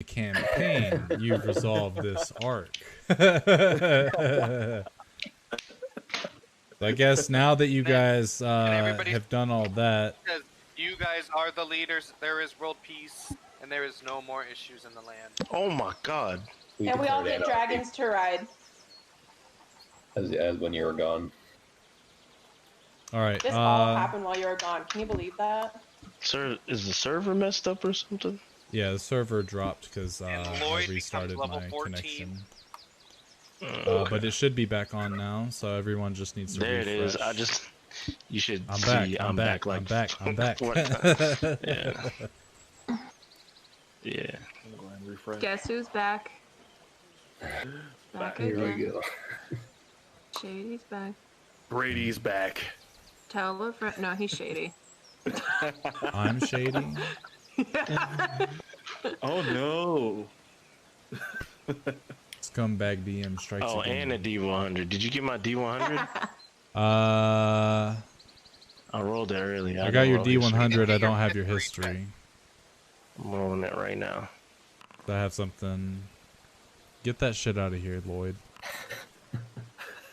campaign, you've resolved this arc. I guess now that you guys have done all that, says you guys are the leaders. There is world peace, and there is no more issues in the land. Oh my god! And we all get dragons to ride. As when you were gone. All right. This all happened while you were gone. Can you believe that? Sir, is the server messed up or something? Yeah, the server dropped because I restarted my connection. But it should be back on now, so everyone just needs to refresh. There it is. You should I'm see back. I'm back. like, I'm back. Yeah. Yeah. I'm going to refresh. Guess who's back? Back Here again. we go. Shady's back. Brady's back. Tell a friend. No, he's shady. I'm shady. Oh no. Scumbag DM strikes again. And a D100. Did you get my D100? I rolled it earlier. got your D100. I don't have your history. I'm rolling it right now. I have something. Get that shit out of here, Lloyd.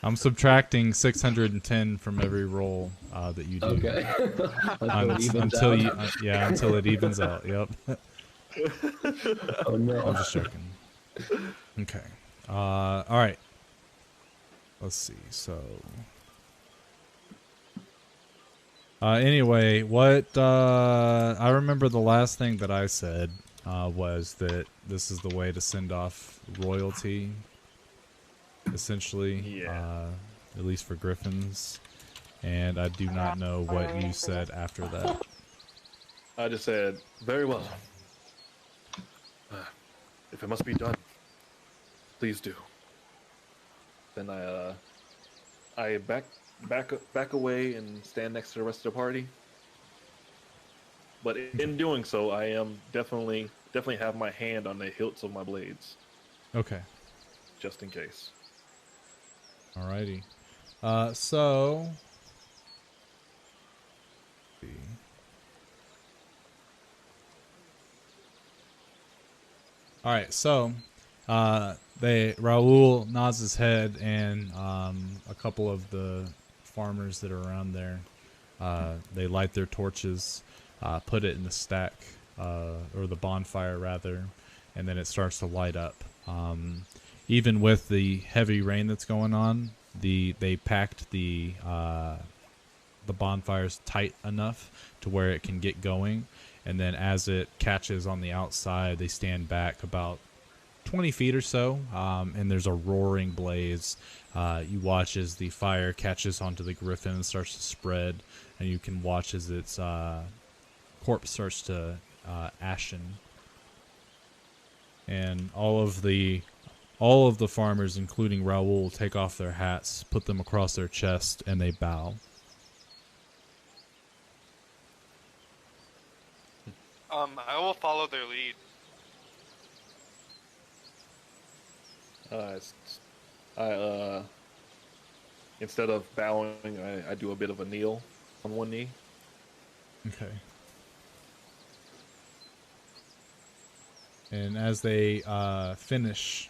I'm subtracting 610 from every roll that you do. Okay. Until it evens out. Yep. Oh no. I'm just joking. Okay. All right. Let's see. So. Anyway, what I remember the last thing that I said was that this is the way to send off royalty. Essentially, at least for griffins, and I do not know what you said after that. I just said, very well. If it must be done, please do. Then I back away and stand next to the rest of the party. But in doing so, I am definitely have my hand on the hilts of my blades. Okay. Just in case. Alrighty. So. Alright, so. Raul nods his head, and a couple of the farmers that are around there, they light their torches, put it in the stack, or the bonfire rather, and then it starts to light up. Even with the heavy rain that's going on, they packed the bonfires tight enough to where it can get going, and then as it catches on the outside, they stand back about 20 feet or so, and there's a roaring blaze. You watch as the fire catches onto the griffin and starts to spread, and you can watch as its corpse starts to ashen. And all of the farmers, including Raul, take off their hats, put them across their chest, and they bow. I will follow their lead. Instead of bowing, I do a bit of a kneel on one knee. Okay. And as they finish,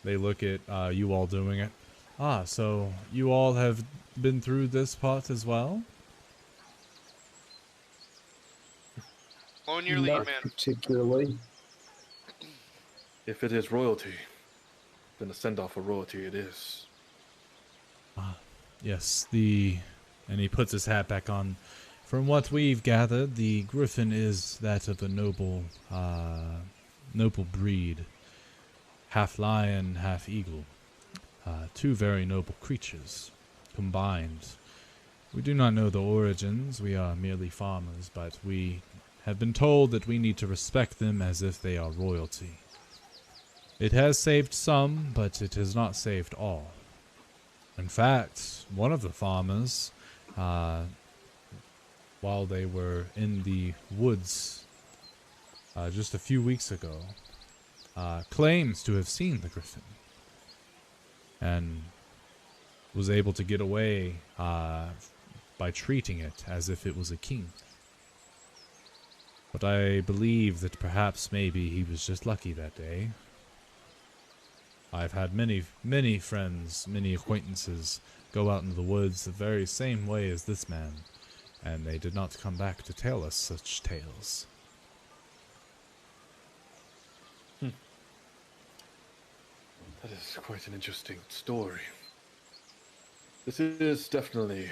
they look at you all doing it. Ah, so you all have been through this part as well? On your lead, Not man. particularly. If it is royalty, then the send-off of royalty it is. Yes, and he puts his hat back on. From what we've gathered, the griffin is that of a noble breed. Half lion, half eagle. Two very noble creatures combined. We do not know the origins, we are merely farmers, but we have been told that we need to respect them as if they are royalty. It has saved some, but it has not saved all. In fact, one of the farmers, while they were in the woods just a few weeks ago, claims to have seen the griffin and was able to get away by treating it as if it was a king. But I believe that perhaps maybe he was just lucky that day. I've had many friends, many acquaintances go out into the woods the very same way as this man, and they did not come back to tell us such tales. That is quite an interesting story. This is definitely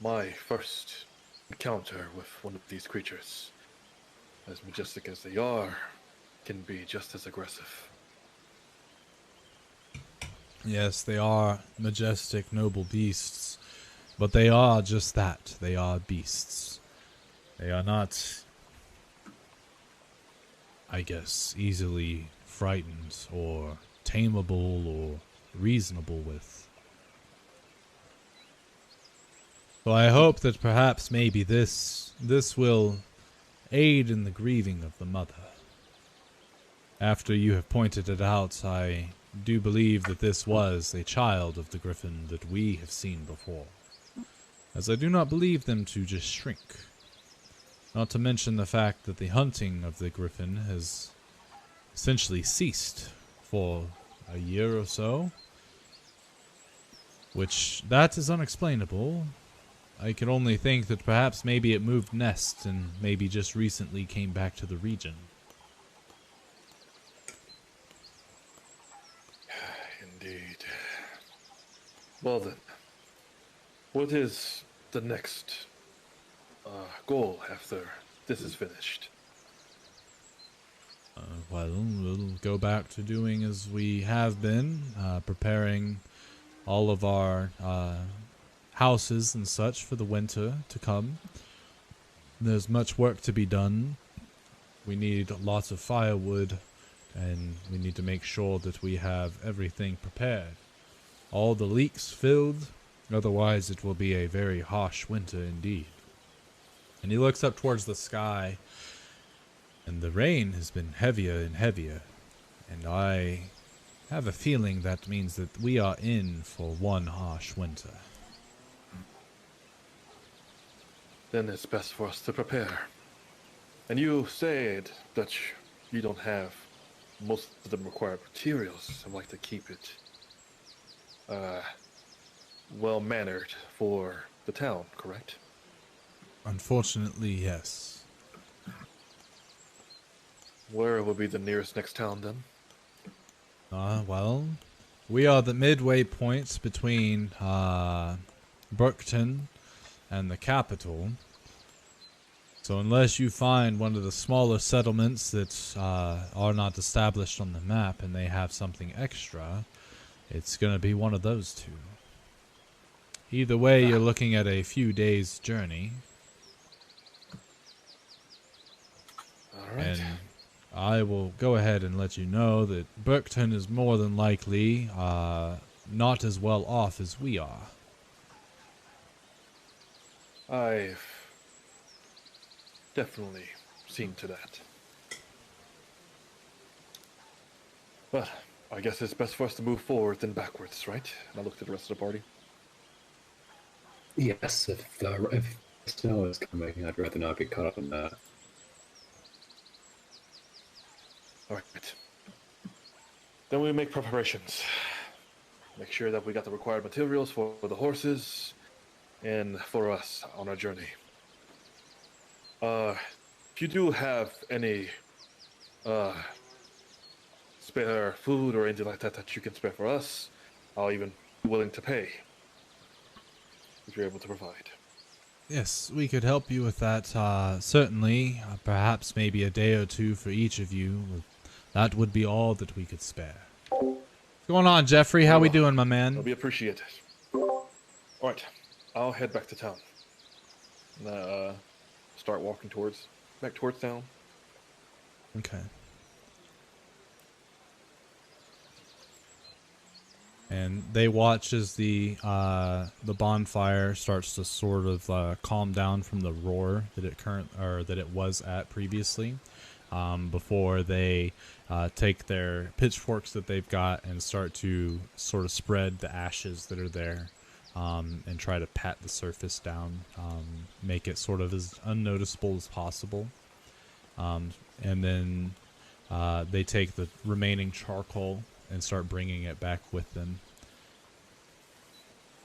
my first encounter with one of these creatures. As majestic as they are, can be just as aggressive. Yes, they are majestic, noble beasts, but they are just that. They are beasts. They are not, I guess, easily frightened or tameable or reasonable with. So I hope that perhaps maybe this will aid in the grieving of the mother. After you have pointed it out, I do believe that this was a child of the griffin that we have seen before, as I do not believe them to just shrink. Not to mention the fact that the hunting of the griffin has essentially ceased for a year or so, which that is unexplainable. I can only think that perhaps maybe it moved nest and maybe just recently came back to the region. Indeed. Well then, what is the next goal after this is finished? Well, we'll go back to doing as we have been, preparing all of our houses and such for the winter to come. There's much work to be done. We need lots of firewood, and we need to make sure that we have everything prepared. All the leaks filled, otherwise it will be a very harsh winter indeed. And he looks up towards the sky, and the rain has been heavier and heavier, and I have a feeling that means that we are in for one harsh winter. Then it's best for us to prepare. And you said that you don't have most of the required materials and like to keep it well-mannered for the town, correct? Unfortunately, yes. Where will be the nearest next town then? Well, we are the midway points between Brookton and the capital. So unless you find one of the smaller settlements that are not established on the map and they have something extra, it's going to be one of those two. Either way, you're looking at a few days' journey. All right. And I will go ahead and let you know that Brookton is more than likely not as well off as we are. I've definitely seen to that. But I guess it's best for us to move forward than backwards, right? And I looked at the rest of the party. Yes, if snow is coming, I'd rather not get caught up in that. Alright. Then we make preparations. Make sure that we got the required materials for the horses and for us on our journey. If you do have any spare food or anything like that that you can spare for us, I'll even be willing to pay if you're able to provide. Yes, we could help you with that, certainly. Perhaps maybe a day or two for each of you. That would be all that we could spare. What's going on, Jeffrey? How we doing, my man? It'll be appreciated. Alright, I'll head back to town. And, start walking back towards town. Okay. And they watch as the bonfire starts to sort of calm down from the roar that it was at previously, before they take their pitchforks that they've got and start to sort of spread the ashes that are there and try to pat the surface down, make it sort of as unnoticeable as possible. And then they take the remaining charcoal and start bringing it back with them.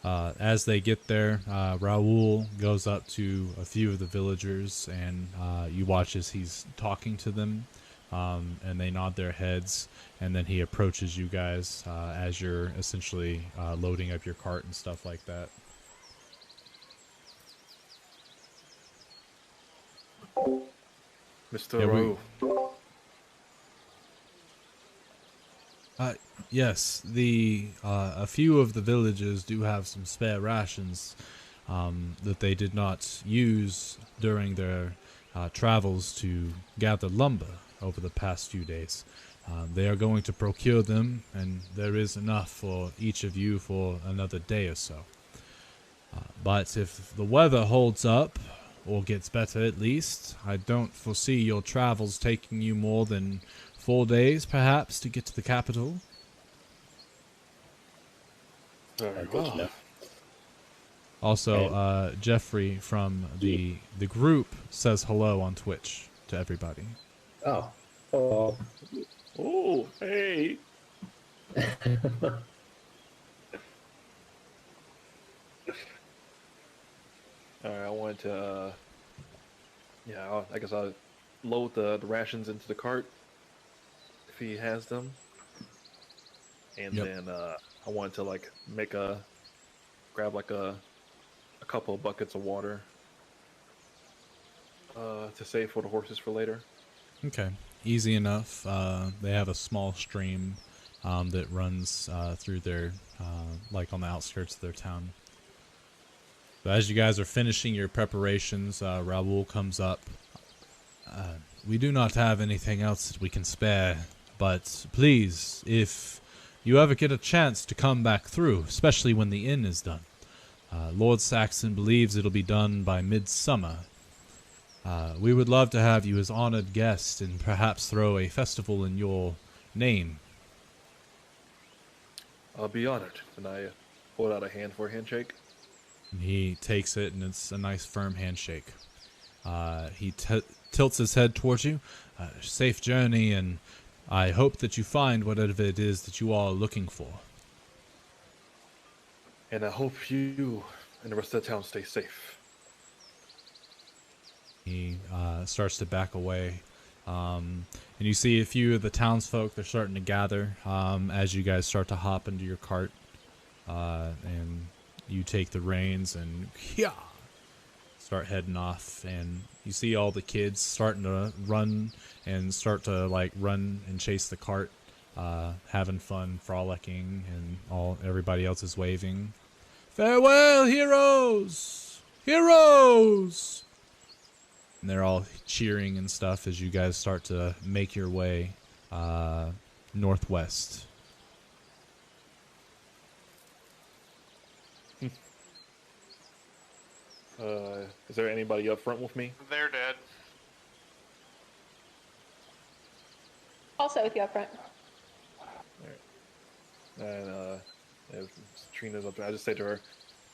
As they get there, Raoul goes up to a few of the villagers, and you watch as he's talking to them, and they nod their heads, and then he approaches you guys as you're essentially loading up your cart and stuff like that. Mr. Yeah, Raoul. Yes, a few of the villages do have some spare rations that they did not use during their travels to gather lumber over the past few days. They are going to procure them, and there is enough for each of you for another day or so. But if the weather holds up, or gets better at least, I don't foresee your travels taking you more than 4 days, perhaps, to get to the capital. Very Good to well. know. Also, Jeffrey from the group says hello on Twitch to everybody. Oh. Oh. Oh, hey. Alright, I wanted to, I guess I'll load the rations into the cart, if he has them. And Yep. then, I wanted to, like, grab, like, a couple of buckets of water, to save for the horses for later. Okay, easy enough. They have a small stream that runs through their, like on the outskirts of their town. So as you guys are finishing your preparations, Raoul comes up. We do not have anything else that we can spare, but please, if you ever get a chance to come back through, especially when the inn is done. Lord Saxon believes it'll be done by midsummer. We would love to have you as honored guest and perhaps throw a festival in your name. I'll be honored. And I hold out a hand for a handshake. And he takes it, and it's a nice firm handshake. He tilts his head towards you. Safe journey, and I hope that you find whatever it is that you all are looking for. And I hope you and the rest of the town stay safe. He starts to back away. And you see a few of the townsfolk, they're starting to gather as you guys start to hop into your cart. And you take the reins and start heading off. And you see all the kids starting to run and run and chase the cart, having fun, frolicking, and everybody else is waving. Farewell, heroes! Heroes! And they're all cheering and stuff as you guys start to make your way northwest. Is there anybody up front with me? They're dead. Also with you up front. And if Trina's up there, I just say to her,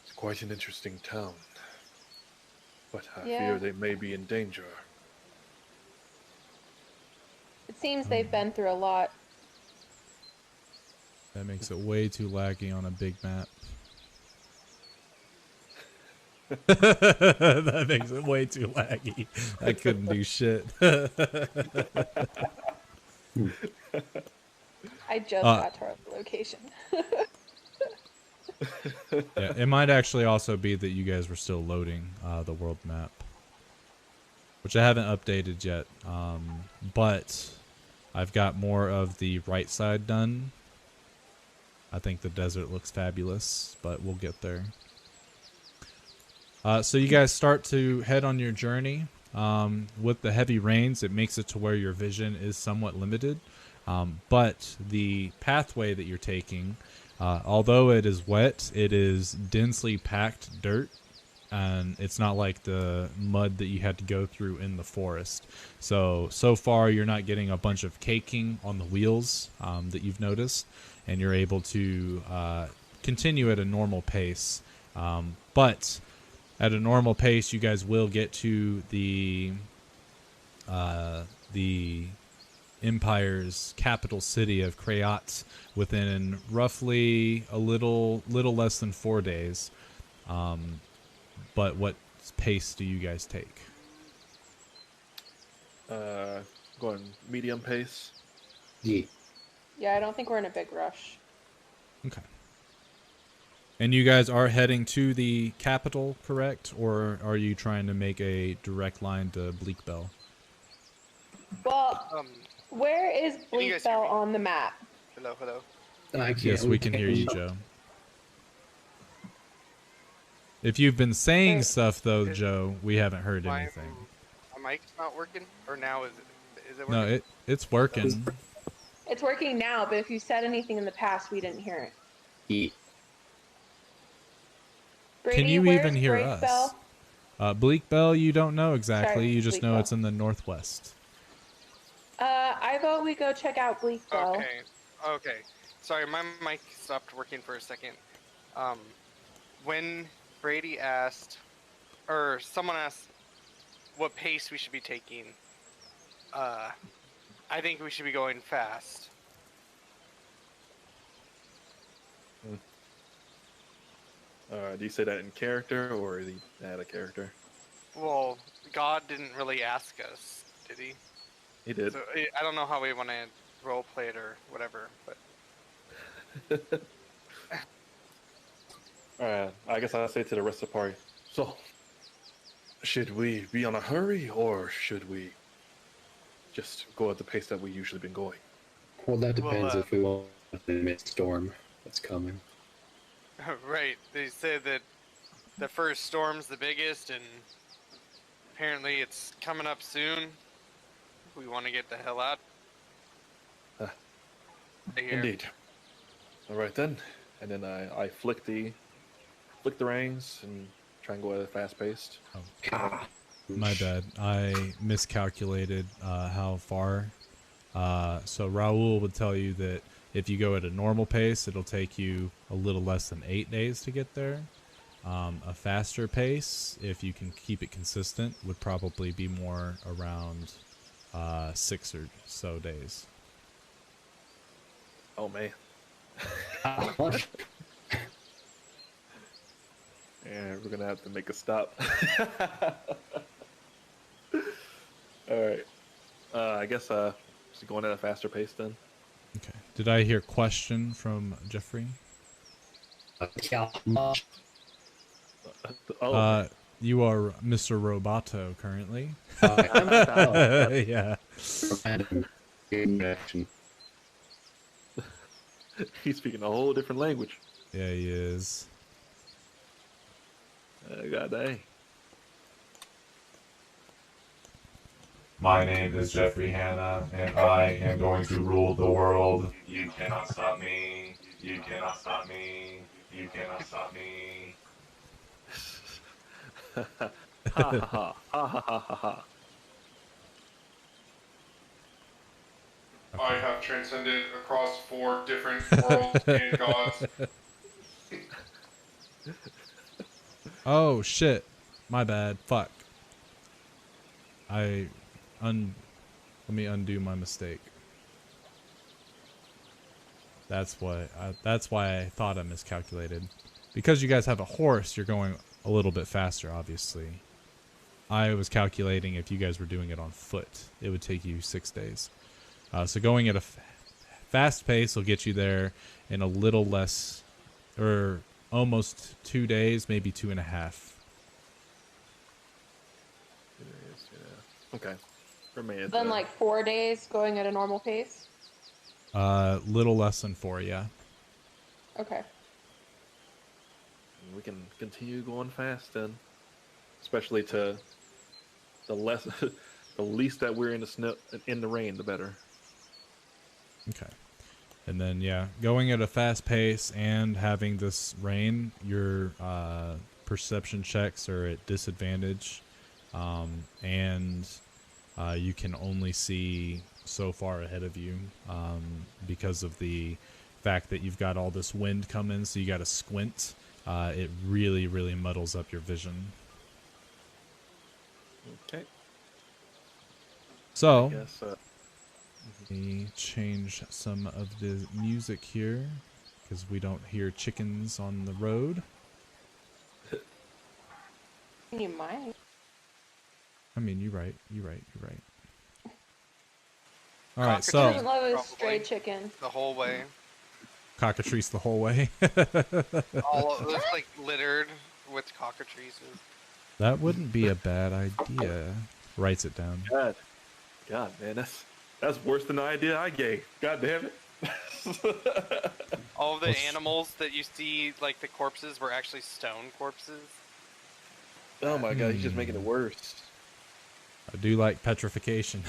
"It's quite an interesting town, but I Yeah. fear they may be in danger." It seems they've been through a lot. That makes it way too laggy on a big map. That makes it way too laggy. I couldn't do shit. I just got to our location. Yeah, it might actually also be that you guys were still loading the world map, which I haven't updated yet. But I've got more of the right side done. I think the desert looks fabulous, but we'll get there. So you guys start to head on your journey. With the heavy rains, it makes it to where your vision is somewhat limited. But the pathway that you're taking, although it is wet, it is densely packed dirt. And it's not like the mud that you had to go through in the forest. So far you're not getting a bunch of caking on the wheels that you've noticed. And you're able to continue at a normal pace But at a normal pace, you guys will get to the Empire's capital city of Krayat within roughly a little less than 4 days. But what pace do you guys take? Going medium pace. Yeah. Yeah, I don't think we're in a big rush. Okay. And you guys are heading to the capital, correct? Or are you trying to make a direct line to Bleakbell? Well, where is Can you guys hear me? Bleakbell on the map? Hello, hello. I can't. Yes, we can hear you, Joe. If you've been saying stuff, though, Joe, we haven't heard anything. My mic's not working? Or now is it working? No, it's working. It's working now, but if you said anything in the past, we didn't hear it. Yeah. Brady, Can you where's even hear Bleakbell? us? Bleakbell, you don't know exactly. Sorry, You just know Bleakbell. it's in the northwest. I vote we go check out Bleakbell. Okay. Sorry, my mic stopped working for a second. When Brady asked, or someone asked what pace we should be taking, I think we should be going fast. Do you say that in character, or is he out of character? Well, God didn't really ask us, did he? He did. So I don't know how we want to role play it or whatever, but Alright, I guess I'll say to the rest of the party. So, should we be on a hurry, or should we just go at the pace that we usually been going? Well, that depends Well, if we want the mid-storm that's coming. right. They said that the first storm's the biggest, and apparently it's coming up soon. We want to get the hell out. Huh. Right here. Indeed. Alright then. And then I flick the reins and try and go at a fast paced. Ah, My bad. I miscalculated how far. So Raul would tell you that if you go at a normal pace, it'll take you a little less than 8 days to get there. A faster pace, if you can keep it consistent, would probably be more around 6 or so days. Oh man. Yeah, we're gonna have to make a stop. Alright. I guess just going at a faster pace then. Okay. Did I hear question from Jeffrey? Oh, You are Mr. Roboto currently. Yeah. action. he's speaking a whole different language. Yeah, he is. God dang. My name is Jeffrey Hanna, and I am going to rule the world. You cannot stop me. You cannot stop me. You cannot stop me. Ha ha ha ha ha ha ha. I have transcended across 4 different worlds and gods. Oh shit. My bad. Fuck. Let me undo my mistake. That's why I thought I miscalculated. Because you guys have a horse, you're going a little bit faster, obviously. I was calculating if you guys were doing it on foot, it would take you 6 days. So going at a fast pace will get you there in a little less, or almost 2 days, maybe 2.5. Okay. For me, it's Then like 4 days going at a normal pace. Little less than 4, yeah. Okay. we can continue going fast then, especially to the less, the least that we're in the snow, in the rain, the better. Okay. And then, yeah, going at a fast pace and having this rain, your perception checks are at disadvantage. And you can only see so far ahead of you because of the fact that you've got all this wind coming, so you got to squint. it really, really muddles up your vision. Okay. So, Yes. let me change some of the music here because we don't hear chickens on the road. You might. I mean, you're right. You're right. You're right. All right, He so doesn't love his Probably. stray chicken. The whole way. cockatrice the whole way. It's like littered with cockatrices. That wouldn't be a bad idea. Writes it down. God, man, that's worse than the idea I gave. God damn it. All of the What's- animals that you see, like the corpses, were actually stone corpses. Oh my god, he's just making it worse. I do like petrification.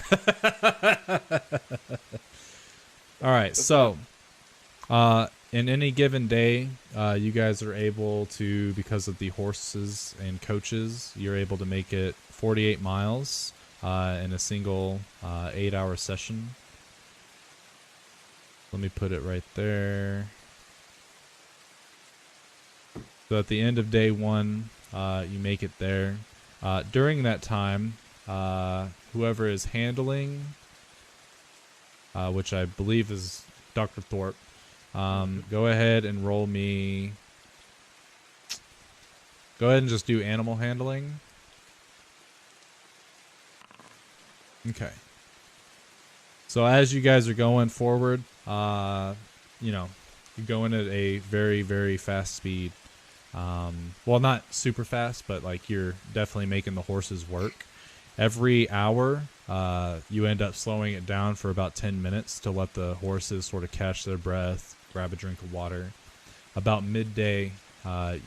All right, so in any given day, you guys are able to, because of the horses and coaches, you're able to make it 48 miles in a single 8-hour session. Let me put it right there. So at the end of day 1, you make it there. During that time, whoever is handling, which I believe is Dr. Thorpe, go ahead and roll me. Go ahead and just do animal handling. Okay. So as you guys are going forward, you know, you're going at a very, very fast speed. Well, not super fast, but like you're definitely making the horses work. Every hour, you end up slowing it down for about 10 minutes to let the horses sort of catch their breath, grab a drink of water. About midday,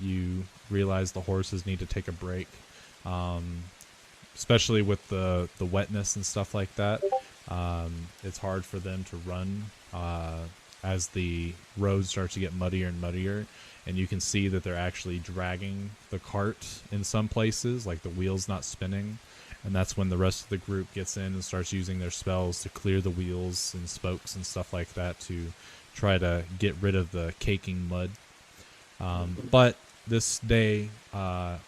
you realize the horses need to take a break, especially with the wetness and stuff like that. It's hard for them to run as the road starts to get muddier and muddier. And you can see that they're actually dragging the cart in some places, like the wheel's not spinning. And that's when the rest of the group gets in and starts using their spells to clear the wheels and spokes and stuff like that to try to get rid of the caking mud. But this day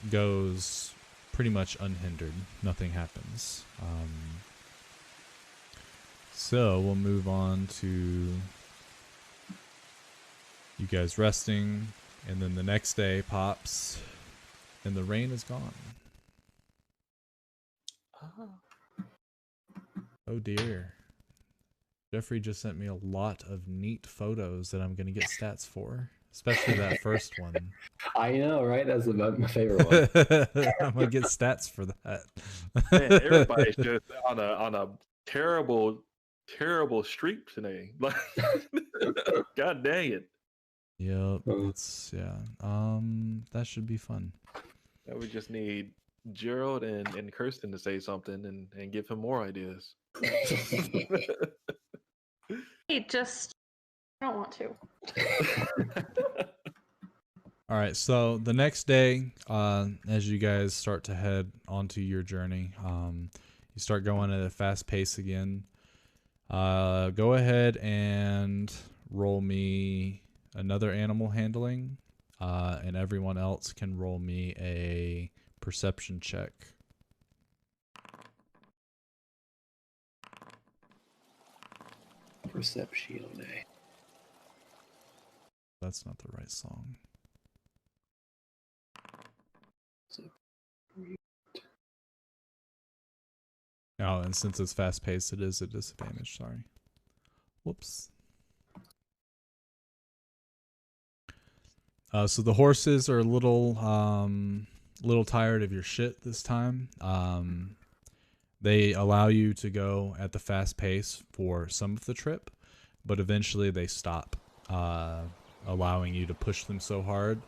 goes pretty much unhindered. Nothing happens. So we'll move on to you guys resting. And then the next day pops and the rain is gone. Oh dear. Jeffrey just sent me a lot of neat photos that I'm going to get stats for. Especially that first one. I know, right? That's my favorite one. I'm going to get stats for that. Man, everybody's just on a terrible streak today. Like, God dang it. Yep. It's, yeah. That should be fun. Now we just need Gerald and Kirsten to say something and give him more ideas. Hey, just I don't want to. All right, so the next day, as you guys start to head onto your journey, you start going at a fast pace again. Go ahead and roll me another animal handling, and everyone else can roll me a perception check. Perception. That's not the right song. Oh, and since it's fast paced, it is a disadvantage. Sorry. Whoops. So the horses are a little tired of your shit this time. They allow you to go at the fast pace for some of the trip, but eventually they stop, allowing you to push them so hard.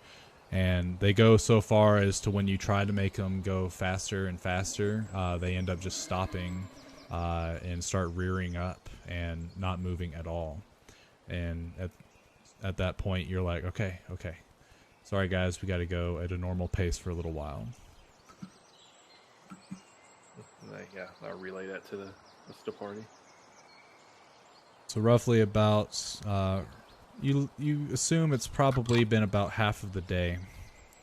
And they go so far as to when you try to make them go faster and faster, they end up just stopping and start rearing up and not moving at all. And at that point, you're like, okay. Sorry, guys, we got to go at a normal pace for a little while. Yeah, I'll relay that to the rest of the party. So roughly about, you assume it's probably been about half of the day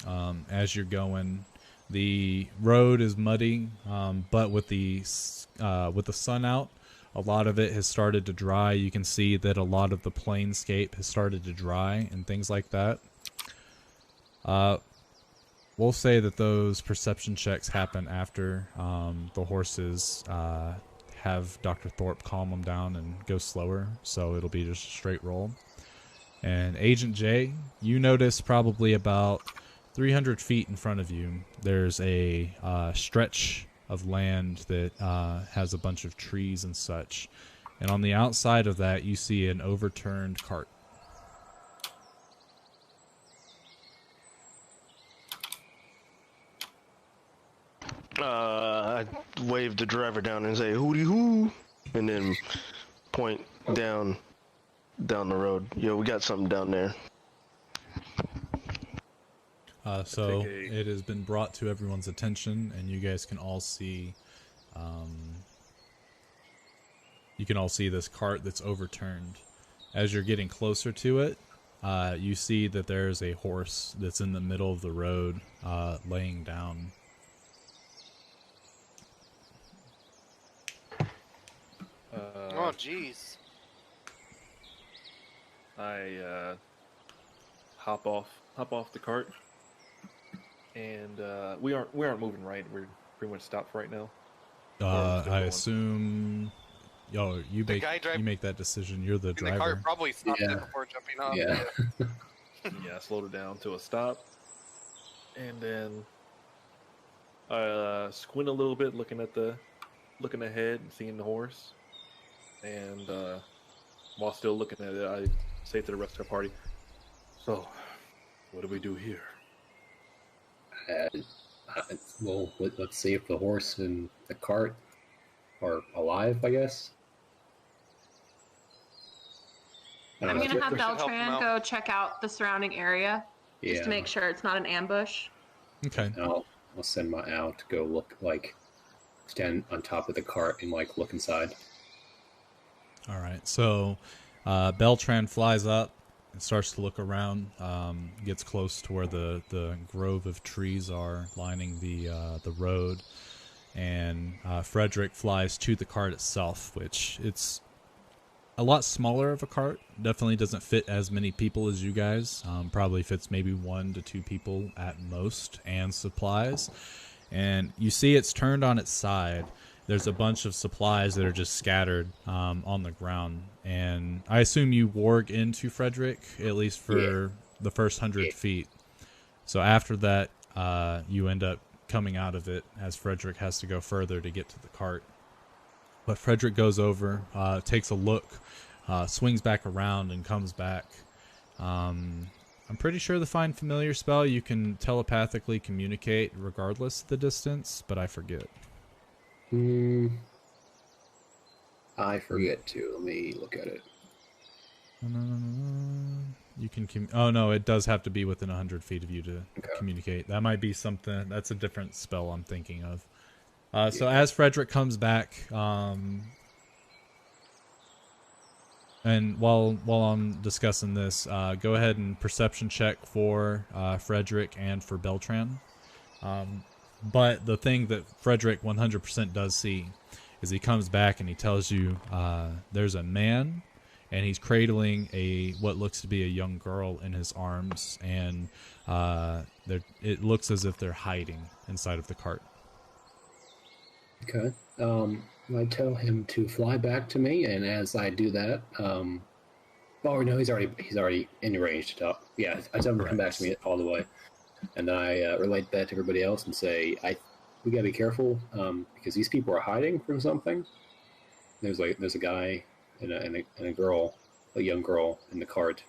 as you're going. The road is muddy, but with the sun out, a lot of it has started to dry. You can see that a lot of the planescape has started to dry and things like that. We'll say that those perception checks happen after the horses have Dr. Thorpe calm them down and go slower, so it'll be just a straight roll. And Agent J, you notice probably about 300 feet in front of you, there's a stretch of land that has a bunch of trees and such. And on the outside of that, you see an overturned cart. I wave the driver down and say "hooty hoo," and then point down the road. Yo, we got something down there. So it has been brought to everyone's attention, and you guys can all see. You can all see this cart that's overturned. As you're getting closer to it, you see that there's a horse that's in the middle of the road, laying down. Oh, jeez. I hop off the cart, and we aren't moving, right? We're pretty much stopped right now. I assume. Yo, you make that decision. You're the driver. The car probably stopped Yeah. it before jumping off. Yeah. Yeah, I slowed it down to a stop, and then I squint a little bit, looking ahead and seeing the horse. And while still looking at it, I say to the rest of the party, "So, what do we do here?" Well, let's see if the horse and the cart are alive, I guess. I I'm don't know. gonna have We should help them Beltran out. go check out the surrounding area just Yeah. to make sure it's not an ambush. Okay. I'll send my owl to go look, like, stand on top of the cart and, like, look inside. All right. So Beltran flies up and starts to look around. Gets close to where the grove of trees are lining the road, and Frederick flies to the cart itself, which it's a lot smaller of a cart. Definitely doesn't fit as many people as you guys. Probably fits maybe 1 to 2 people at most, and supplies. And you see it's turned on its side. There's a bunch of supplies that are just scattered on the ground. And I assume you warg into Frederick, at least for the first 100 feet. So after that, you end up coming out of it, as Frederick has to go further to get to the cart. But Frederick goes over, takes a look, swings back around, and comes back. I'm pretty sure the Find Familiar spell you can telepathically communicate regardless of the distance, but I forget. I forget to. Let me look at it. You can oh no, it does have to be within 100 feet of you to communicate. That might be something. That's a different spell I'm thinking of. So as Frederick comes back, and while I'm discussing this, go ahead and perception check for Frederick and for Beltran. But the thing that Frederick 100% does see is he comes back and he tells you there's a man, and he's cradling what looks to be a young girl in his arms, and it looks as if they're hiding inside of the cart. Okay. I tell him to fly back to me, and as I do that, oh no, he's already in range to talk. Yeah, I tell him to come back to me all the way, and then I relate that to everybody else and say, we gotta be careful because these people are hiding from something. There's a guy and a girl, a young girl in the cart,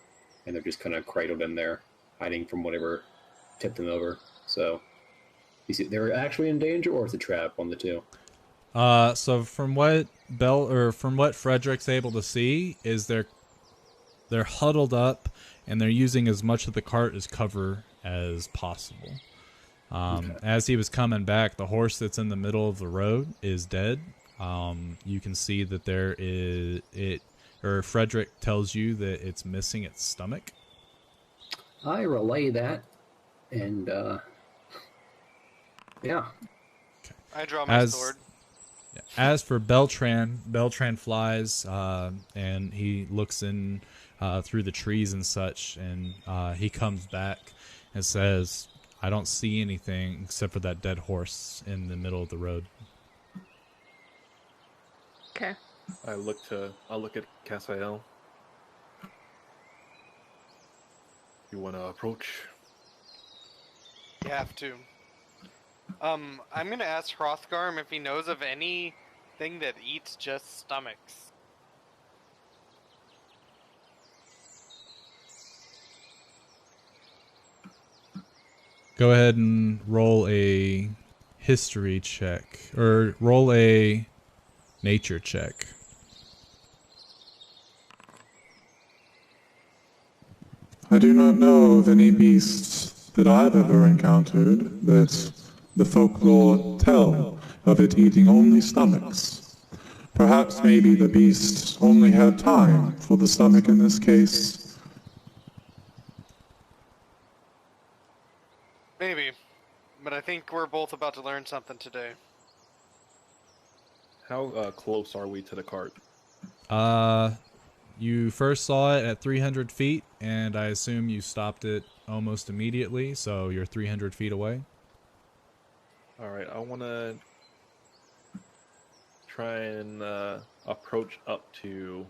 and they're just kind of cradled in there, hiding from whatever tipped them over. So, you see, they're actually in danger, or it's a trap on the two. So from what Frederick's able to see is they're huddled up and they're using as much of the cart as cover as possible. As he was coming back, the horse that's in the middle of the road is dead. You can see that Frederick tells you that it's missing its stomach. I relay that And yeah. I draw my sword. As for Beltran, Beltran flies and he looks in through the trees and such, and he comes back and says, I don't see anything except for that dead horse in the middle of the road. Okay. I'll look at Cassiel. You want to approach? You have to. I'm gonna ask Hrothgarm if he knows of anything that eats just stomachs. Go ahead and roll a history check, or roll a nature check. I do not know of any beasts that I've ever encountered that the folklore tell of it eating only stomachs. Perhaps maybe the beast only had time for the stomach in this case. Maybe. But I think we're both about to learn something today. How close are we to the cart? You first saw it at 300 feet, and I assume you stopped it almost immediately, so you're 300 feet away. Alright, I want to try and approach up to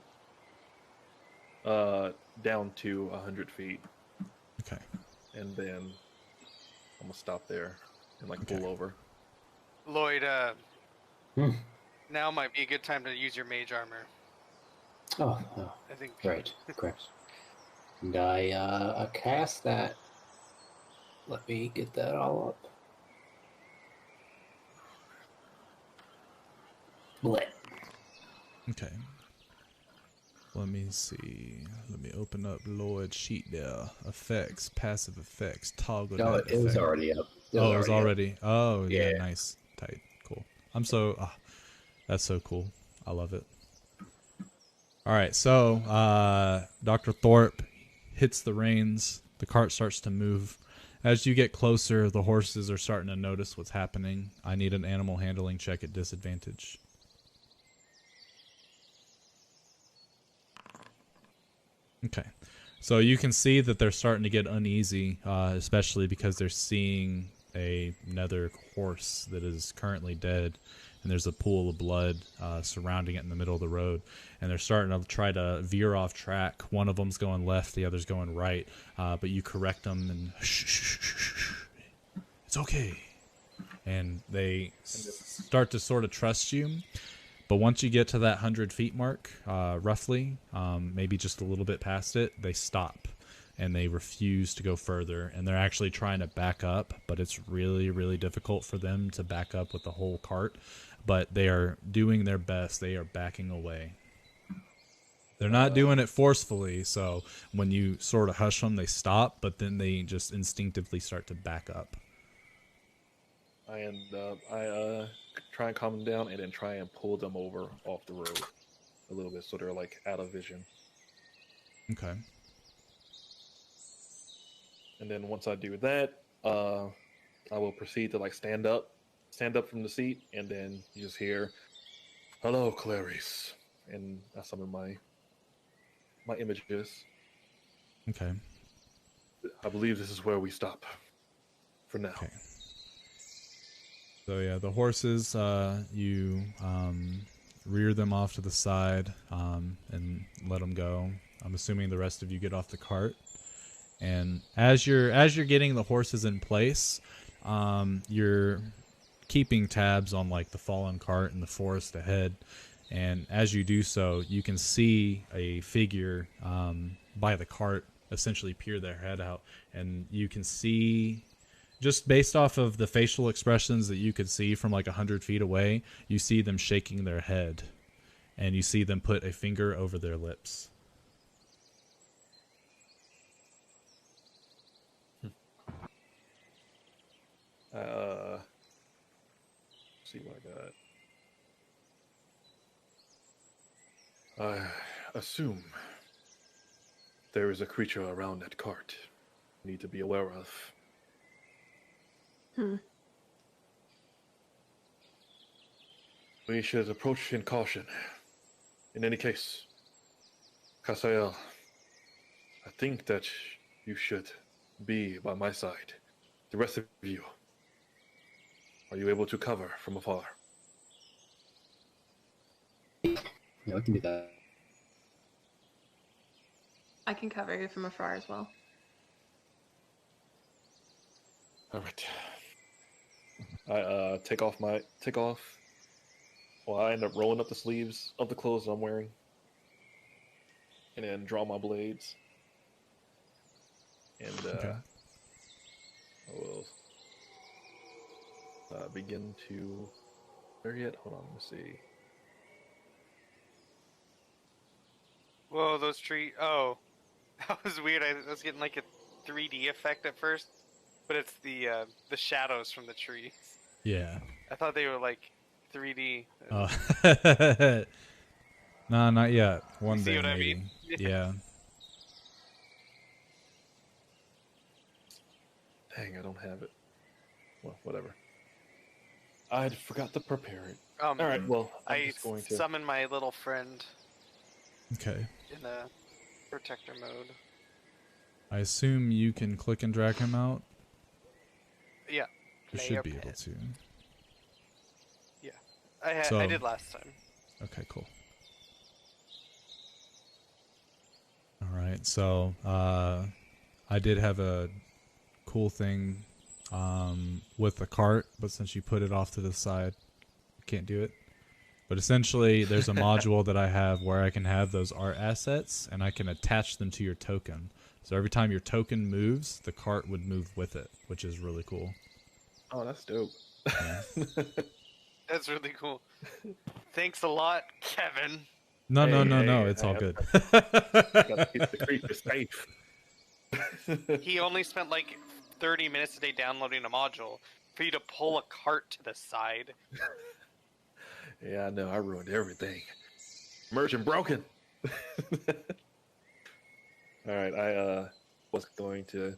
down to 100 feet. Okay. And then I'm gonna stop there and like Okay. pull over. Lloyd, now might be a good time to use your mage armor. Oh, I think. great. And I cast that. Let me get that all up. Blit. Okay. Let me see. Let me open up Lloyd's sheet there. Effects, passive effects, toggle No, that it was effect. already up. It was already. Oh, yeah, Yeah. nice. Tight. Cool. That's so cool. I love it. All right, so Dr. Thorpe hits the reins. The cart starts to move. As you get closer, the horses are starting to notice what's happening. I need an animal handling check at disadvantage. Okay. So you can see that they're starting to get uneasy, especially because they're seeing another horse that is currently dead, and there's a pool of blood surrounding it in the middle of the road, and they're starting to try to veer off track. One of them's going left, the other's going right, but you correct them and shh, it's okay. And they start to sort of trust you. But once you get to that 100 feet mark, roughly, maybe just a little bit past it, they stop and they refuse to go further. And they're actually trying to back up, but it's really, really difficult for them to back up with the whole cart. But they are doing their best. They are backing away. They're not doing it forcefully, so when you sort of hush them, they stop, but then they just instinctively start to back up. I try and calm them down and then try and pull them over off the road a little bit so they're like out of vision. Okay. And then once I do that, I will proceed to like stand up from the seat, and then you just hear, "Hello, Clarice," and that's some of my images. Okay. I believe this is where we stop for now. Okay. So yeah, the horses, you rear them off to the side and let them go. I'm assuming the rest of you get off the cart. And as you're getting the horses in place, you're keeping tabs on like the fallen cart and the forest ahead. And as you do so, you can see a figure by the cart essentially peer their head out, and you can see, just based off of the facial expressions that you could see from like 100 feet away, you see them shaking their head, and you see them put a finger over their lips. See what I got. I assume there is a creature around that cart. Need to be aware of. We should approach in caution. In any case, Kasael, I think that you should be by my side. The rest of you, are you able to cover from afar? Yeah, I can do that. I can cover you from afar as well. All right. I take off. Well, I end up rolling up the sleeves of the clothes I'm wearing, and then draw my blades. And Okay. I will begin to. Where yet? Hold on. Let's see. Whoa, those trees. Oh, that was weird. I was getting like a 3D effect at first, but it's the shadows from the trees. Yeah. I thought they were like 3D. Oh. No, not yet. One See day, what I maybe. mean? Yeah. Dang, I don't have it. Well, whatever. I forgot to prepare it. Um, All right. Well, I'm I just going to. summon my little friend Okay. in a protector mode. I assume you can click and drag him out. Yeah. You Player should be pet. able to. Yeah. I So- did last time. Okay, cool. All right, so I did have a cool thing with the cart, but since you put it off to the side, I can't do it. But essentially, there's a module that I have where I can have those art assets, and I can attach them to your token. So every time your token moves, the cart would move with it, which is really cool. Oh, that's dope. Yeah. That's really cool. Thanks a lot, Kevin. No, no, Hey, no, no, hey, it's all hey, good. Gotta keep the creature safe. He only spent like 30 minutes a day downloading a module for you to pull a cart to the side. Yeah, I know. I ruined everything. Merchant broken. All right, I was going to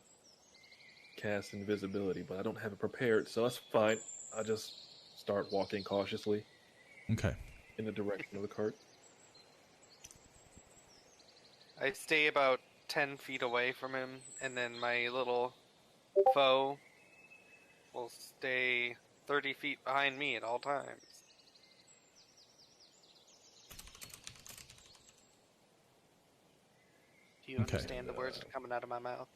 cast invisibility, but I don't have it prepared, so that's fine. I just start walking cautiously Okay. in the direction of the cart. I stay about 10 feet away from him, and then my little foe will stay 30 feet behind me at all times. Do you Okay. understand the words coming out of my mouth?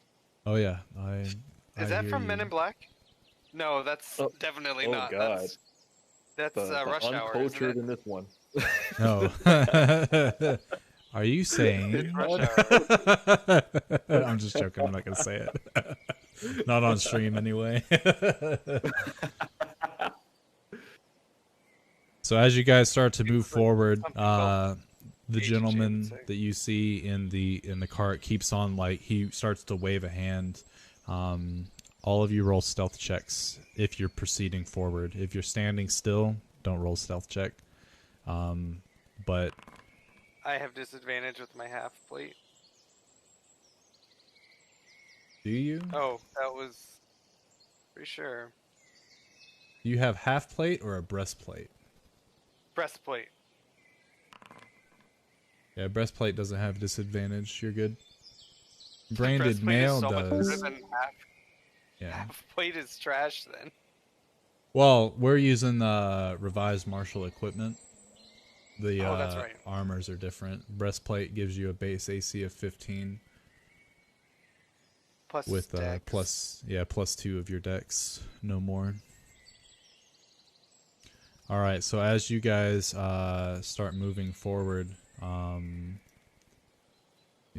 Oh yeah, Is I that hear from you. Men in Black? No, that's Oh. definitely Oh, not. God. That's The Rush Hour, isn't uncultured it? in this one. No. Are you saying? Rush Hour. I'm just joking. I'm not gonna say it. Not on stream anyway. So as you guys start to move forward, the Agent gentleman James, that you see in the cart keeps on, like, he starts to wave a hand. All of you roll stealth checks if you're proceeding forward. If you're standing still, don't roll stealth check. But I have disadvantage with my half plate. do you? Oh, that was pretty sure. Do you have half plate or a breastplate? Breastplate. Yeah, breastplate doesn't have disadvantage. You're good. Branded Breastplate is mail so much better does. than half. Yeah. Half plate is trash then. Well, we're using the revised martial equipment. The Oh, that's right. armors are different. Breastplate gives you a base AC of 15 Plus with dex. plus 2 of your dex, no more. All right, so as you guys start moving forward, let me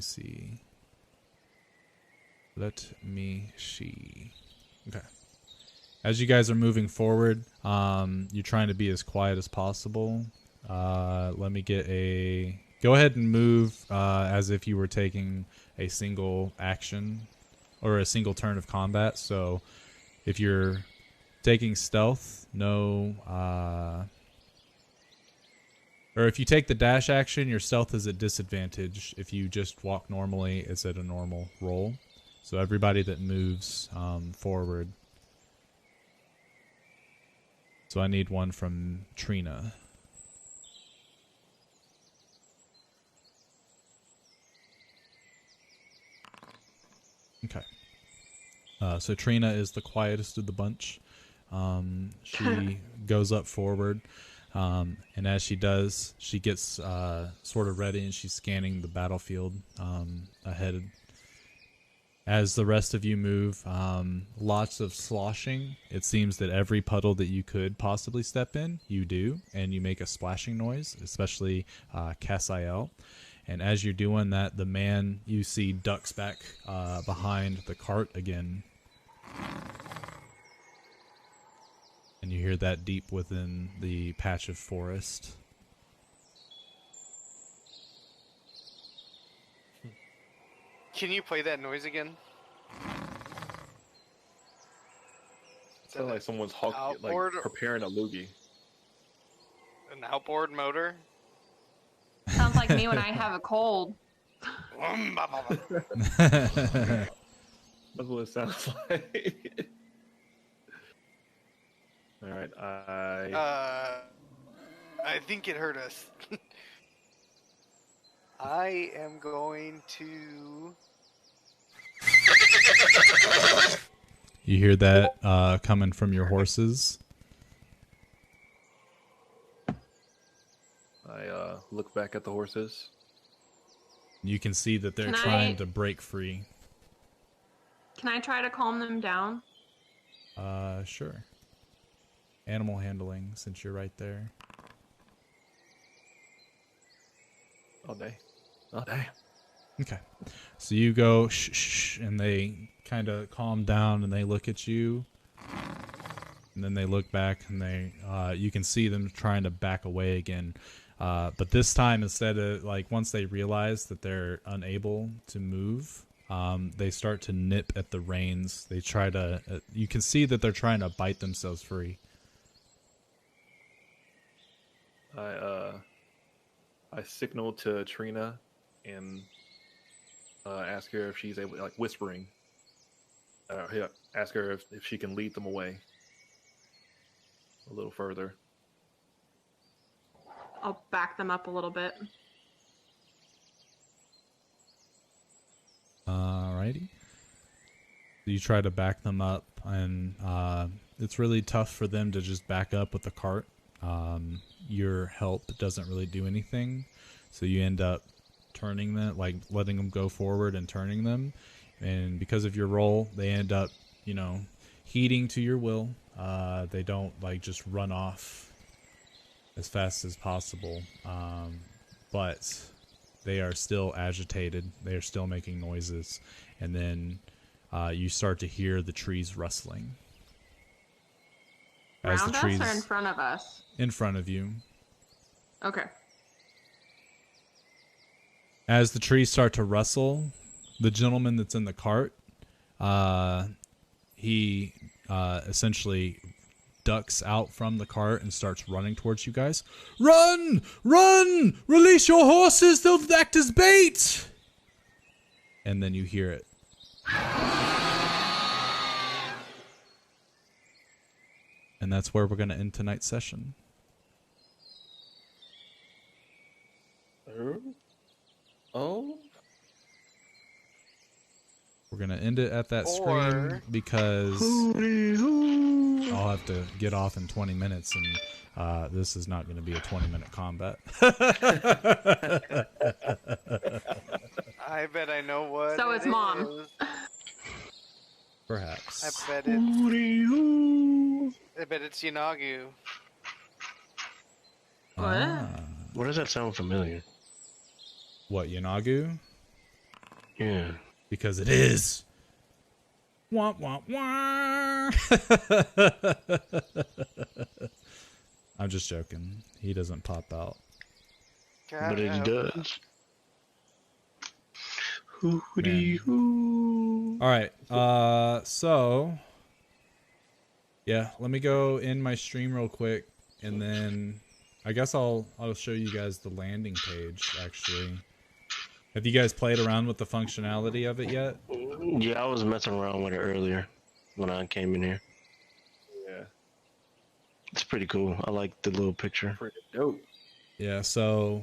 see. Let me see. Okay. As you guys are moving forward, you're trying to be as quiet as possible. Let me get a... Go ahead and move as if you were taking a single action or a single turn of combat. So if you're taking stealth, no... or if you take the dash action, your stealth is at disadvantage. If you just walk normally, it's at a normal roll. So everybody that moves forward So I need one from Trina. Okay. So Trina is the quietest of the bunch. She goes up forward, and as she does, she gets sort of ready, and she's scanning the battlefield ahead. As the rest of you move, lots of sloshing. It seems that every puddle that you could possibly step in, you do, and you make a splashing noise, especially Cassiel. And as you're doing that, the man you see ducks back behind the cart again. And you hear that deep within the patch of forest. Can you play that noise again? Sounds like someone's outboard preparing a loogie. An outboard motor? Sounds like me when I have a cold. That's what it sounds like. All right, I think it hurt us. I am going to... You hear that coming from your horses? I look back at the horses. You can see that they're trying to break free. Can I try to calm them down? Sure. Animal handling, since you're right there. All day. All day. Okay. So you go shh, shh, and they kind of calm down and they look at you. And then they look back and they, you can see them trying to back away again. But this time, instead of, like, once they realize that they're unable to move, they start to nip at the reins. They try to, you can see that they're trying to bite themselves free. I signal to Trina and ask her if she's able, like, whispering. Ask her if she can lead them away a little further. I'll back them up a little bit. Alrighty. You try to back them up, and it's really tough for them to just back up with the cart. Your help doesn't really do anything, so you end up turning them, like letting them go forward and turning them. And because of your role, they end up, you know, heeding to your will. They don't like just run off as fast as possible, but they are still agitated. They are still making noises, and then you start to hear the trees rustling. Around us or in front of us? In front of you. Okay. As the trees start to rustle, the gentleman that's in the cart, he essentially ducks out from the cart and starts running towards you guys. Run! Run! Release your horses! They'll act as bait! And then you hear it. And that's where we're going to end tonight's session. Oh? We're going to end it at that screen because I'll have to get off in 20 minutes, and this is not going to be a 20-minute combat. I bet I know what. So it's Mom. Is. Perhaps. I bet it's Yanagu. What? Why does that sound familiar? What, Yanagu? Yeah. Because it is. Wah, wah, wah. I'm just joking. He doesn't pop out. But he does. Hoo-dee-hoo. Alright, so yeah, let me go in my stream real quick, and then I guess I'll show you guys the landing page, actually. Have you guys played around with the functionality of it yet? Yeah, I was messing around with it earlier when I came in here. Yeah. It's pretty cool. I like the little picture. Pretty dope. Yeah, so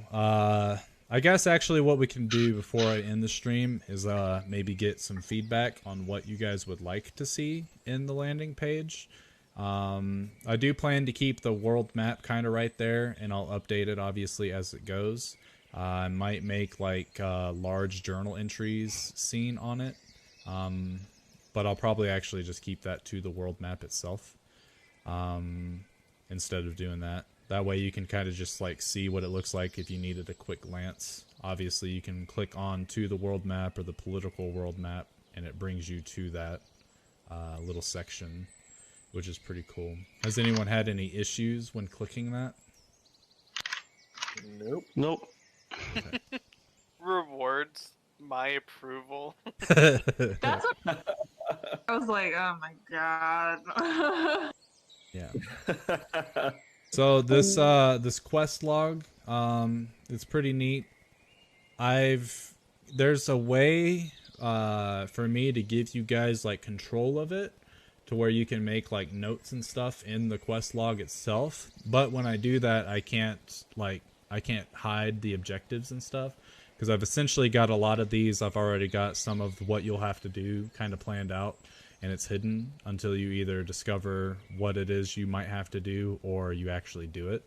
I guess actually what we can do before I end the stream is maybe get some feedback on what you guys would like to see in the landing page. I do plan to keep the world map kind of right there, and I'll update it obviously as it goes. I might make like large journal entries seen on it, but I'll probably actually just keep that to the world map itself instead of doing that. That way you can kind of just like see what it looks like if you needed a quick glance. Obviously you can click on to the world map or the political world map and it brings you to that little section, which is pretty cool. Has anyone had any issues when clicking that? Nope. Nope. Okay. Rewards my approval. That's what I was like. Oh my god. Yeah. So this this quest log, it's pretty neat. There's a way for me to give you guys like control of it to where you can make like notes and stuff in the quest log itself. But when I do that, I can't hide the objectives and stuff because I've essentially got a lot of these. I've already got some of what you'll have to do kind of planned out. And it's hidden until you either discover what it is you might have to do or you actually do it.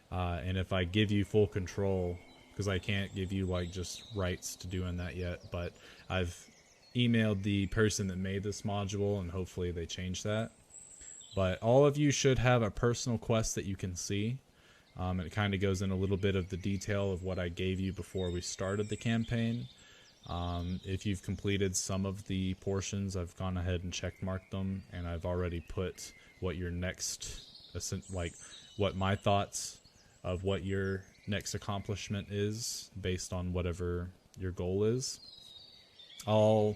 And if I give you full control, because I can't give you like just rights to doing that yet, but I've emailed the person that made this module and hopefully they change that. But all of you should have a personal quest that you can see. And it kind of goes in a little bit of the detail of what I gave you before we started the campaign. If you've completed some of the portions, I've gone ahead and check marked them, and I've already put what your next, like, what my thoughts of what your next accomplishment is based on whatever your goal is. I'll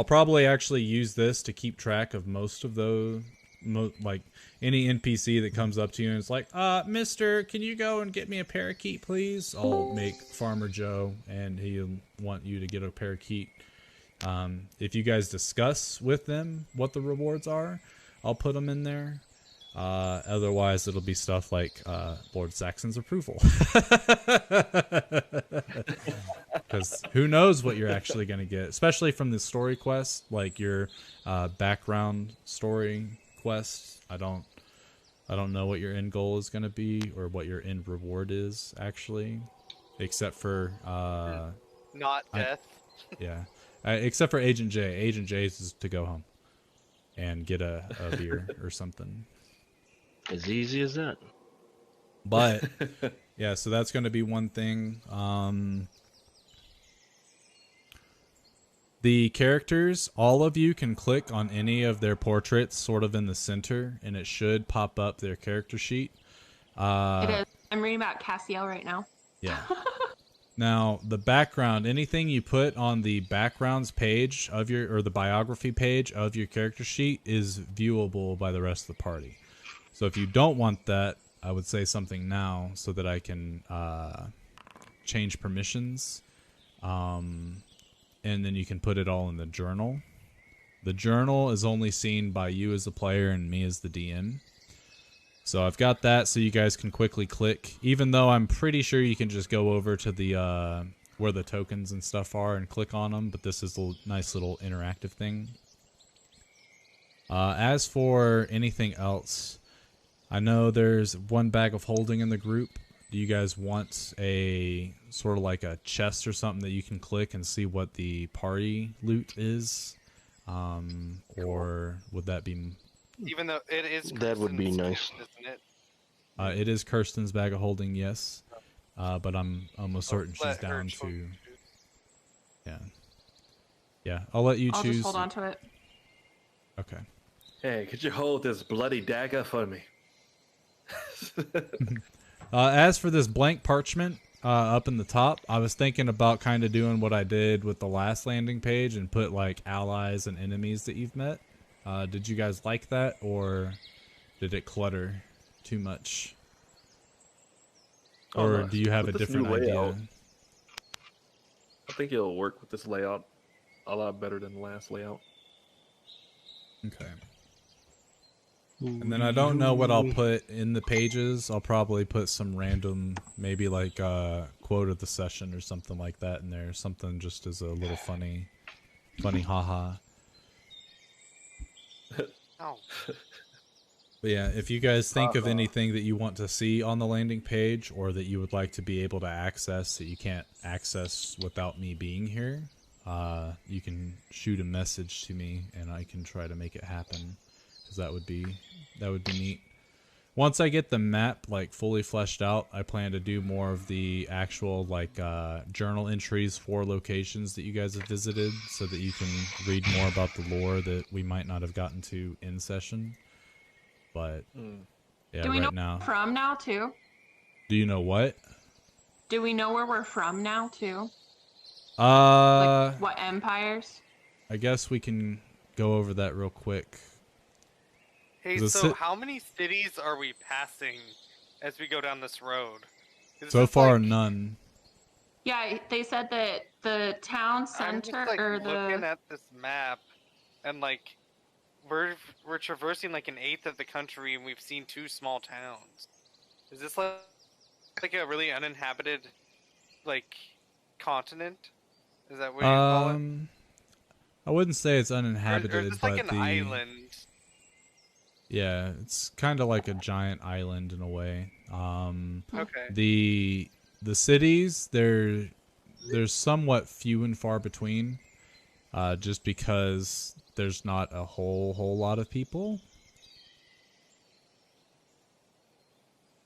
probably actually use this to keep track of most of those, like any NPC that comes up to you and it's like, mister, can you go and get me a parakeet, please? I'll make Farmer Joe and he'll want you to get a parakeet. If you guys discuss with them what the rewards are, I'll put them in there. Otherwise it'll be stuff like Lord Saxon's approval. Because who knows what you're actually going to get, especially from the story quest, like your background story quests. I don't know what your end goal is going to be or what your end reward is actually, except for Not death. Yeah, except for Agent J. Agent J's is to go home and get a beer or something. As easy as that. But yeah, so that's going to be one thing. The characters, all of you can click on any of their portraits sort of in the center, and it should pop up their character sheet. It is. I'm reading about Cassiel right now. Yeah. Now, the background, anything you put on the backgrounds page of your, or the biography page of your character sheet is viewable by the rest of the party. So if you don't want that, I would say something now so that I can change permissions. And then you can put it all in the journal. The journal is only seen by you as the player and me as the DM. So I've got that so you guys can quickly click, even though I'm pretty sure you can just go over to the where the tokens and stuff are and click on them, but this is a nice little interactive thing. As for anything else, I know there's one bag of holding in the group. Do you guys want a sort of like a chest or something that you can click and see what the party loot is? Or would that be... Even though it is That would be nice. Isn't it? It is Kirsten's bag of holding, yes. But I'm almost certain she's Let her down choose. to... Yeah. Yeah, I'll let you I'll choose. just hold on to it. Okay. Hey, could you hold this bloody dagger for me? As for this blank parchment up in the top, I was thinking about kind of doing what I did with the last landing page and put like allies and enemies that you've met. Did you guys like that, or did it clutter too much? Oh, Or nice. do you have With a this different new layout, idea? I think it'll work with this layout a lot better than the last layout. Okay. And then I don't know what I'll put in the pages. I'll probably put some random, maybe like quote of the session or something like that in there. Something just as a little funny haha. Oh. But yeah, if you guys think of anything that you want to see on the landing page or that you would like to be able to access that you can't access without me being here, you can shoot a message to me and I can try to make it happen. Because that would be neat. Once I get the map like fully fleshed out, I plan to do more of the actual like journal entries for locations that you guys have visited, so that you can read more about the lore that we might not have gotten to in session. But yeah, Do we know right now. where we're from now too? Do you know what? Do we know where we're from now too? Like what empires? I guess we can go over that real quick. Hey, so how many cities are we passing as we go down this road? So far, none. Yeah, they said that the town center I'm just, or looking at this map, and like we're traversing like an eighth of the country, and we've seen 2 small towns. Is this like a really uninhabited like continent? Is that what you call it? I wouldn't say it's uninhabited, or is this but like an island? Yeah, it's kind of like a giant island in a way. Okay. The cities, there's somewhat few and far between, just because there's not a whole lot of people.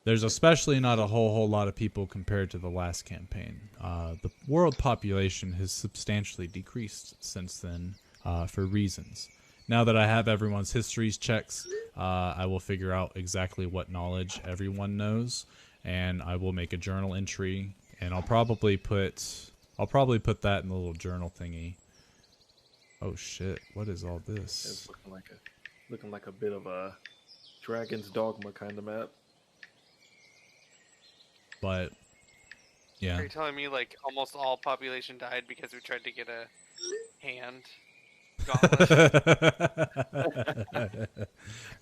There's especially not a whole lot of people compared to the last campaign. The world population has substantially decreased since then, for reasons. Now that I have everyone's histories checks, I will figure out exactly what knowledge everyone knows, and I will make a journal entry, and I'll probably put that in the little journal thingy. Oh shit! What is all this? It's looking like a bit of a Dragon's Dogma kind of map. But yeah. Are you telling me like almost all population died because we tried to get a hand?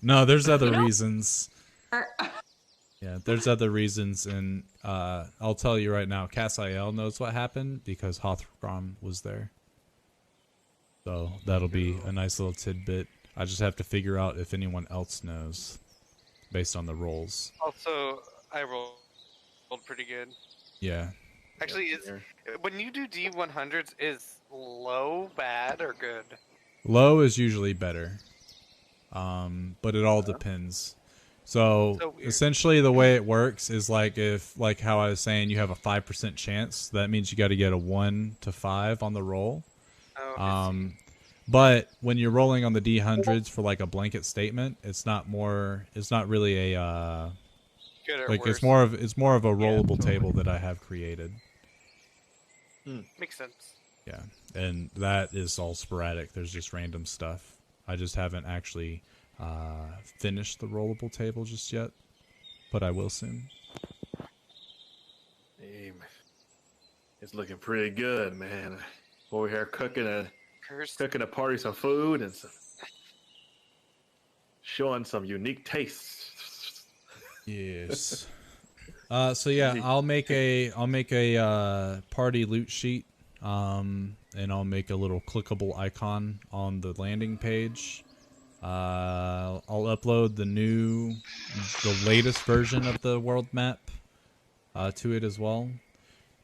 No, there's other reasons. Yeah, there's other reasons, and I'll tell you right now, Cassiel knows what happened because Hothram was there. So that'll be a nice little tidbit. I just have to figure out if anyone else knows, based on the rolls. Also, I rolled pretty good. Yeah. Actually, when you do D100s, is low bad or good? Low is usually better, but it all depends. So essentially the way it works is like how I was saying, you have a 5% chance. That means you got to get a 1 to 5 on the roll. But when you're rolling on the D100s for like a blanket statement, it's not really a good or like worse. it's more of a rollable table that I have created. Makes sense. Yeah, and that is all sporadic. There's just random stuff. I just haven't actually finished the rollable table just yet, but I will soon. Hey, it's looking pretty good, man. Over here cooking a party some food and showing some unique tastes. Yes. So yeah, I'll make a party loot sheet, and I'll make a little clickable icon on the landing page. I'll upload the latest version of the world map to it as well,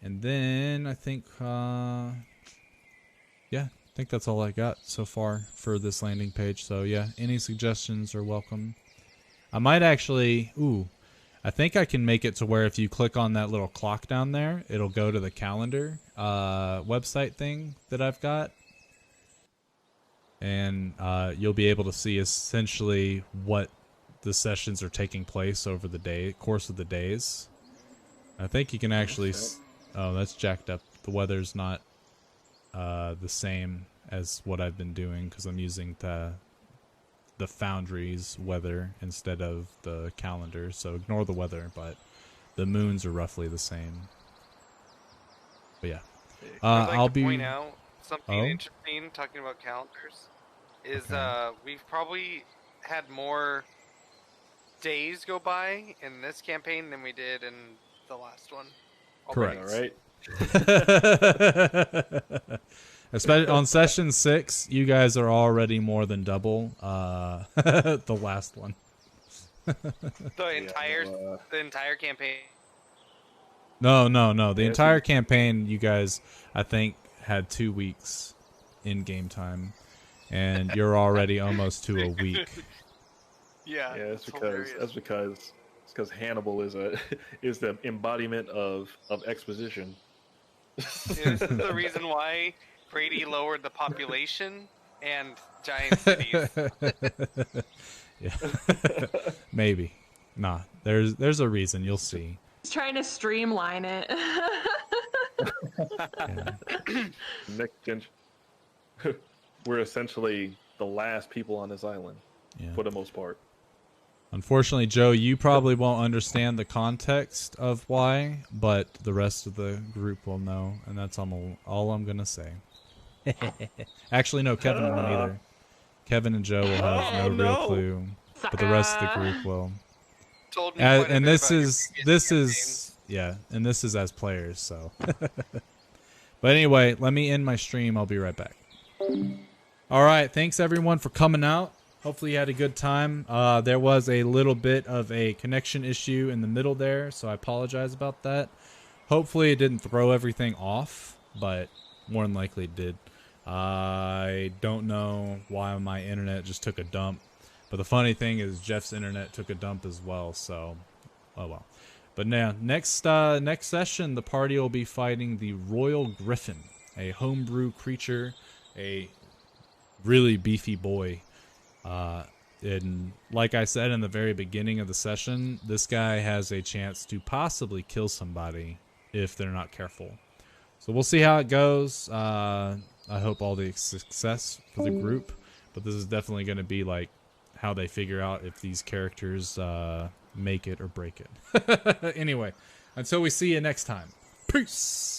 and then I think I think that's all I got so far for this landing page. So yeah, any suggestions are welcome. I might actually, I think I can make it to where if you click on that little clock down there, it'll go to the calendar website thing that I've got. And you'll be able to see essentially what the sessions are taking place over the course of the days. I think you can actually, oh, that's jacked up. The weather's not the same as what I've been doing because I'm using the Foundry's weather instead of the calendar, so ignore the weather, but the moons are roughly the same. But yeah, I'll point out something interesting talking about calendars is we've probably had more days go by in this campaign than we did in the last one. Correct. All right. Especially on session 6, you guys are already more than double the last one. The entire campaign. No. The Yeah, entire campaign, you guys, I think, had 2 weeks in game time, and you're already almost to a week. Yeah. Yeah, it's hilarious. that's because Hannibal is is the embodiment of exposition. Yeah, this is the reason why Brady lowered the population and giant cities. Yeah. Maybe. Nah, there's a reason. You'll see. He's trying to streamline it. Yeah. Next gen. We're essentially the last people on this island, Yeah. for the most part. Unfortunately, Joe, you probably won't understand the context of why, but the rest of the group will know, and that's all I'm gonna say. Actually, no, Kevin won't either. Kevin and Joe will have no real clue, but the rest of the group will. Told me quite a And bit this about your is previous and this is as players, so. But anyway, let me end my stream. I'll be right back. All right, thanks everyone for coming out. Hopefully you had a good time. There was a little bit of a connection issue in the middle there, so I apologize about that. Hopefully it didn't throw everything off, but more than likely it did. I don't know why my internet just took a dump, but the funny thing is Jeff's internet took a dump as well, so oh well. But now, next session, the party will be fighting the Royal Griffin, a homebrew creature, a really beefy boy. And like I said in the very beginning of the session, this guy has a chance to possibly kill somebody if they're not careful. So we'll see how it goes. I hope all the success for the group, but this is definitely going to be like how they figure out if these characters make it or break it. Anyway, until we see you next time. Peace!